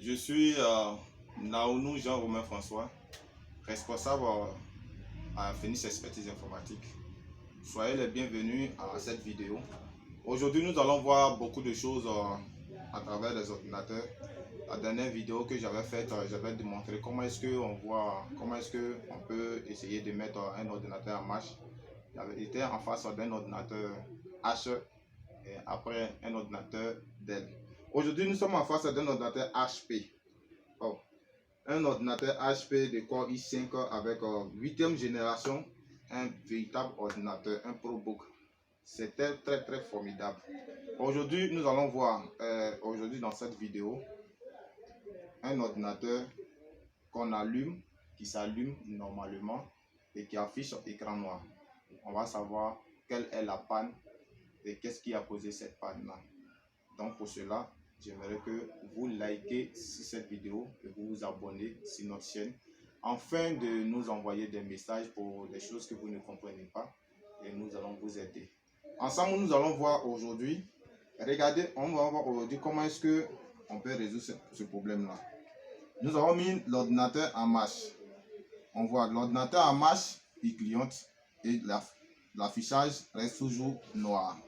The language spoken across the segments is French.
Je suis Naounou Jean-Romain François, responsable à Phoenix Expertise Informatique. Soyez les bienvenus à cette vidéo. Aujourd'hui, nous allons voir beaucoup de choses à travers les ordinateurs. La dernière vidéo que j'avais faite, j'avais démontré comment est-ce qu'on peut essayer de mettre un ordinateur en marche. J'étais en face d'un ordinateur H et après un ordinateur Dell. Aujourd'hui, nous sommes en face d'un ordinateur HP. Un ordinateur HP de Core i5 avec 8e génération, un véritable ordinateur, un ProBook. C'était très formidable. Aujourd'hui, nous allons voir, aujourd'hui dans cette vidéo, un ordinateur qu'on allume, qui s'allume normalement et qui affiche son écran noir. On va savoir quelle est la panne et qu'est-ce qui a causé cette panne-là. Donc pour cela, j'aimerais que vous likez cette vidéo et vous vous abonnez sur notre chaîne afin de nous envoyer des messages pour des choses que vous ne comprenez pas et nous allons vous aider. Ensemble, nous allons voir aujourd'hui, regardez, on va voir aujourd'hui comment est-ce que on peut résoudre ce problème-là. Nous avons mis l'ordinateur en marche. On voit l'ordinateur en marche, il clignote et l'affichage reste toujours noir.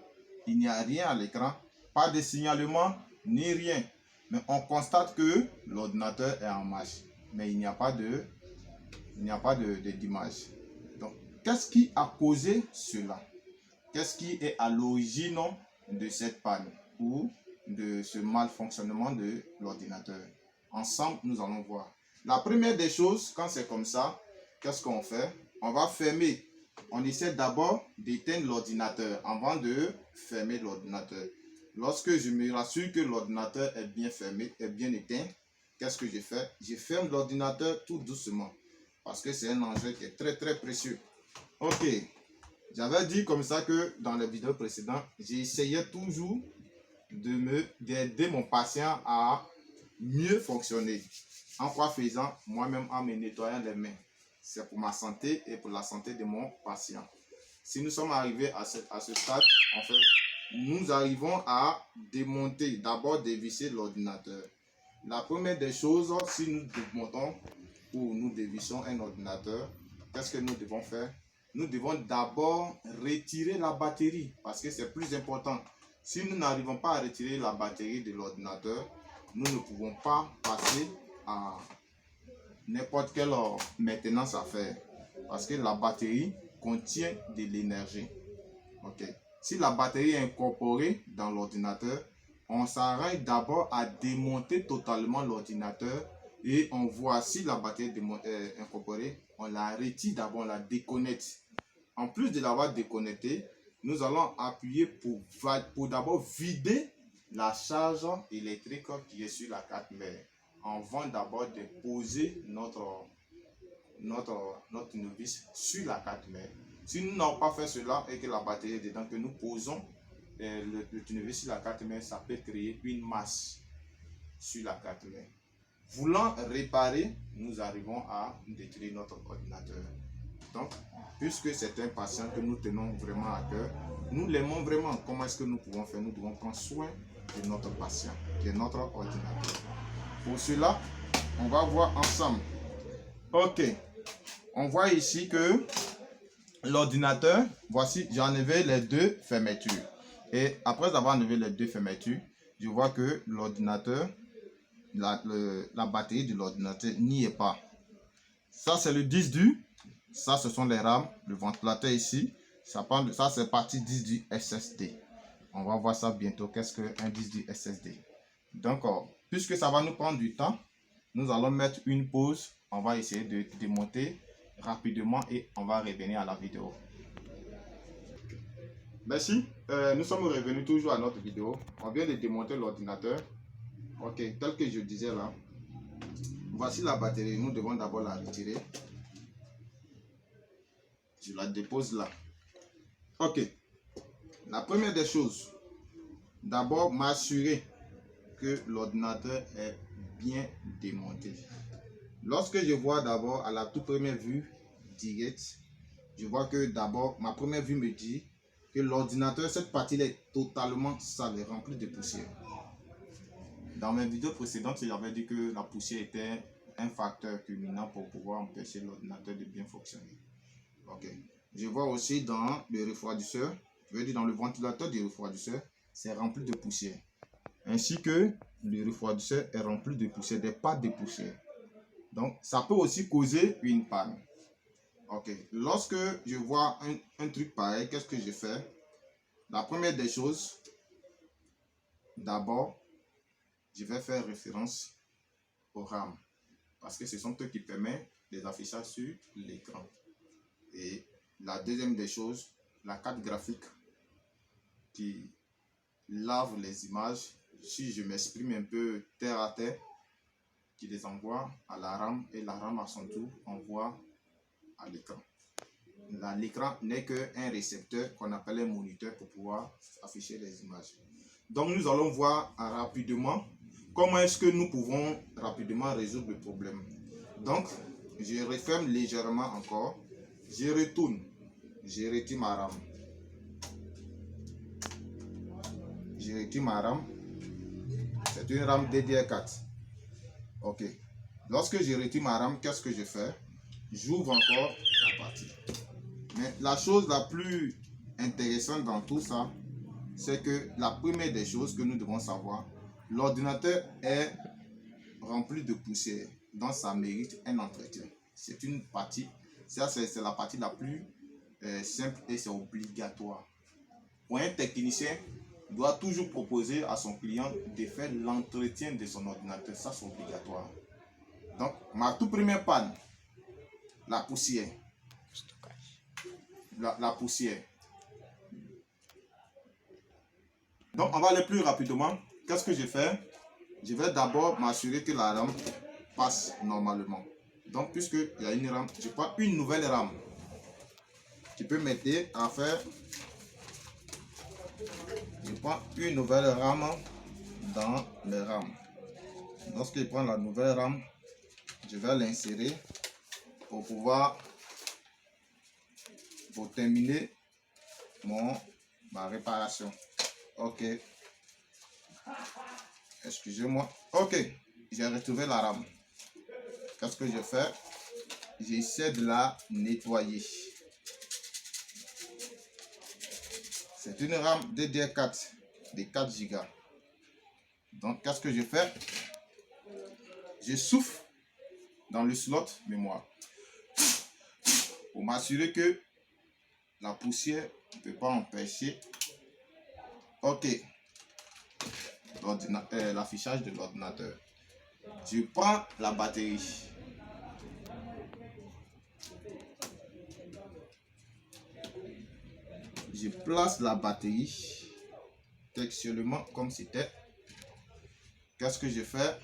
Il n'y a rien à l'écran, pas de signalement ni rien. Mais on constate que l'ordinateur est en marche. Mais il n'y a pas d'image. Donc, qu'est-ce qui a causé cela? Qu'est-ce qui est à l'origine de cette panne ou de ce malfonctionnement de l'ordinateur? Ensemble, nous allons voir. La première des choses, quand c'est comme ça, qu'est-ce qu'on fait? On va fermer. On essaie d'abord d'éteindre l'ordinateur avant de fermer l'ordinateur. Lorsque je me rassure que l'ordinateur est bien fermé, est bien éteint, qu'est-ce que je fais? Je ferme l'ordinateur tout doucement parce que c'est un engin qui est très précieux. Ok, j'avais dit comme ça que dans les vidéos précédentes, j'essayais toujours d'aider mon patient à mieux fonctionner. En quoi faisant? Moi-même en me nettoyant les mains. C'est pour ma santé et pour la santé de mon patient. Si nous sommes arrivés à ce stade, en fait, nous arrivons à démonter, d'abord dévisser l'ordinateur. La première des choses, si nous démontons ou nous dévissons un ordinateur, qu'est-ce que nous devons faire? Nous devons d'abord retirer la batterie parce que c'est plus important. Si nous n'arrivons pas à retirer la batterie de l'ordinateur, nous ne pouvons pas passer à n'importe quelle maintenance à faire parce que la batterie contient de l'énergie. Ok. Si la batterie est incorporée dans l'ordinateur, on s'arrête d'abord à démonter totalement l'ordinateur et on voit si la batterie est incorporée, on la retire d'abord, on la déconnecte. En plus de l'avoir déconnectée, nous allons appuyer pour d'abord vider la charge électrique qui est sur la carte mère. Avant d'abord de poser notre tournevis sur la carte mère. Si nous n'avons pas fait cela et que la batterie est dedans, que nous posons le tournevis sur la carte mère, ça peut créer une masse sur la carte mère. Voulant réparer, nous arrivons à détruire notre ordinateur. Donc, puisque c'est un patient que nous tenons vraiment à cœur, nous l'aimons vraiment. Comment est-ce que nous pouvons faire? Nous devons prendre soin de notre patient, qui est notre ordinateur. Pour cela, on va voir ensemble. Ok, on voit ici que l'ordinateur, voici, j'ai enlevé les deux fermetures. Et après avoir enlevé les deux fermetures, je vois que l'ordinateur, la batterie de l'ordinateur n'y est pas. Ça, c'est le disque dur. Ça, ce sont les RAM. Le ventilateur ici, ça c'est partie disque dur SSD. On va voir ça bientôt. Qu'est-ce qu'un disque dur SSD? Donc, puisque ça va nous prendre du temps, nous allons mettre une pause. On va essayer de démonter rapidement et on va revenir à la vidéo. Merci. Nous sommes revenus toujours à notre vidéo. On vient de démonter l'ordinateur. Ok, tel que je disais là. Voici la batterie. Nous devons d'abord la retirer. Je la dépose là. Ok. La première des choses, d'abord m'assurer que l'ordinateur est bien démonté. Lorsque je vois d'abord à la toute première vue directe, je vois que d'abord ma première vue me dit que l'ordinateur, cette partie-là est totalement sale et remplie de poussière. Dans mes vidéos précédentes, j'avais dit que la poussière était un facteur culminant pour pouvoir empêcher l'ordinateur de bien fonctionner. Ok. Je vois aussi dans le refroidisseur, je veux dire dans le ventilateur du refroidisseur, c'est rempli de poussière. Ainsi que le refroidisseur est rempli de poussière, des pattes de poussière. Donc, ça peut aussi causer une panne. Ok. Lorsque je vois un truc pareil, qu'est-ce que je fais? La première des choses, d'abord, je vais faire référence aux RAM. Parce que ce sont eux qui permettent des affichages sur l'écran. Et la deuxième des choses, la carte graphique qui lave les images, si je m'exprime un peu terre à terre, qui les envoie à la RAM et la RAM à son tour envoie à l'écran. L'écran n'est qu'un récepteur qu'on appelle un moniteur pour pouvoir afficher les images. Donc nous allons voir rapidement comment est-ce que nous pouvons rapidement résoudre le problème. Donc je referme légèrement encore, je retourne, je retire ma RAM. Je retire ma RAM. C'est une RAM DDR4. Ok. Lorsque je retire ma RAM, qu'est-ce que je fais? J'ouvre encore la partie. Mais la chose la plus intéressante dans tout ça, c'est que la première des choses que nous devons savoir, l'ordinateur est rempli de poussière. Donc ça mérite un entretien. C'est une partie, ça c'est la partie la plus simple et c'est obligatoire. Pour un technicien, il doit toujours proposer à son client de faire l'entretien de son ordinateur. Ça, c'est obligatoire. Donc, ma toute première panne, la poussière. La poussière. Donc, on va aller plus rapidement. Qu'est-ce que je fais? Je vais d'abord m'assurer que la RAM passe normalement. Donc, puisqu'il y a une RAM, je prends une nouvelle RAM qui peut m'aider à faire. Je prends une nouvelle RAM dans les RAM. Lorsque je prends la nouvelle RAM, je vais l'insérer pour pouvoir terminer ma réparation. Ok. Excusez-moi. Ok. J'ai retrouvé la RAM. Qu'est-ce que je fais? J'essaie de la nettoyer. C'est une RAM DDR4 de 4 Go. Donc, qu'est-ce que je fais? Je souffle dans le slot mémoire pour m'assurer que la poussière ne peut pas empêcher l'affichage de l'ordinateur. Je prends la batterie. Je place la batterie textuellement comme c'était. Qu'est-ce que je fais?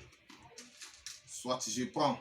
Soit je prends